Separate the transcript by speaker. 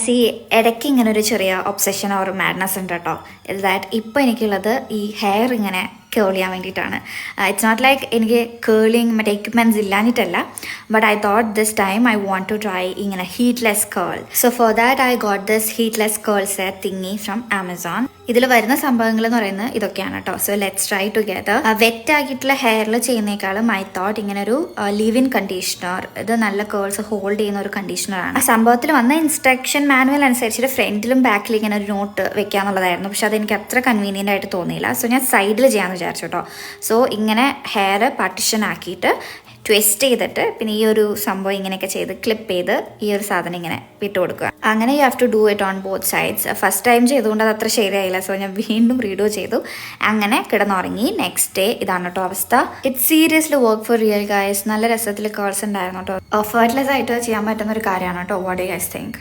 Speaker 1: C ഇടയ്ക്ക് ഇങ്ങനെ ഒരു ചെറിയ ഒബ്സഷൻ ഓർ മാഡ്നസ് ഉണ്ട് കേട്ടോ. ദാറ്റ് ഇപ്പോൾ എനിക്കുള്ളത് ഈ ഹെയർ ഇങ്ങനെ കേൾ ചെയ്യാൻ വേണ്ടിയിട്ടാണ്. ഇറ്റ്സ് നോട്ട് ലൈക്ക് എനിക്ക് കേളിങ് മറ്റേ എക്യുപ്മെൻറ്റ്സ് ഇല്ലാഞ്ഞിട്ടല്ല, but I thought this time I want to try ഇങ്ങനെ heatless curl. So for that I got this heatless curl set thingy from Amazon. ഇതിൽ വരുന്ന സംഭവങ്ങൾ എന്ന് പറയുന്നത് ഇതൊക്കെയാണ് കേട്ടോ. So let's try together. Wet ആക്കിയിട്ടുള്ള ഹെയറിൽ ചെയ്യുന്നേക്കാളും ഐ തോട്ട് ഇങ്ങനെ ഒരു ലീവ് ഇൻ കണ്ടീഷണർ, ഇത് നല്ല കേൾസ് ഹോൾഡ് ചെയ്യുന്ന ഒരു കണ്ടീഷണറാണ്. ആ സംഭവത്തിൽ വന്ന ഇൻസ്ട്രക്ഷൻ മാനുവൽ അനുസരിച്ചിട്ട് ഫ്രണ്ടിലും ബാക്കിലും ഇങ്ങനെ ഒരു നോട്ട് വെക്കാന്നുള്ളതായിരുന്നു. പക്ഷെ അതെനിക്ക് അത്ര കൺവീനിയൻ്റ് ആയിട്ട് തോന്നിയില്ല. സോ ഞാൻ സൈഡിൽ ചെയ്യാമെന്ന് വിചാരിച്ചു കേട്ടോ. സോ ഇങ്ങനെ ഹെയർ പാർട്ടിഷൻ ആക്കിയിട്ട് ട്വിസ്റ്റ് ചെയ്തിട്ട് പിന്നെ ഈ ഒരു സംഭവം ഇങ്ങനെയൊക്കെ ചെയ്ത് ക്ലിപ്പ് ചെയ്ത് ഈ ഒരു സാധനം ഇങ്ങനെ വിട്ടു കൊടുക്കുക. അങ്ങനെ you have to do it on both sides. First time ചെയ്തുകൊണ്ട് അത് അത്ര ശരിയായില്ല. സോ ഞാൻ വീണ്ടും റീഡോ ചെയ്തു. അങ്ങനെ കിടന്നുറങ്ങി. നെക്സ്റ്റ് ഡേ ഇതാണ് കേട്ടോ അവസ്ഥ. It seriously work for real guys. നല്ല രസത്തിൽ കേൾസ് ഉണ്ടായിരുന്നു കേട്ടോ. എഫേർട്ട്ലെസ് ആയിട്ട് ചെയ്യാൻ പറ്റുന്ന ഒരു കാര്യമാണ് കേട്ടോ. What do you guys think?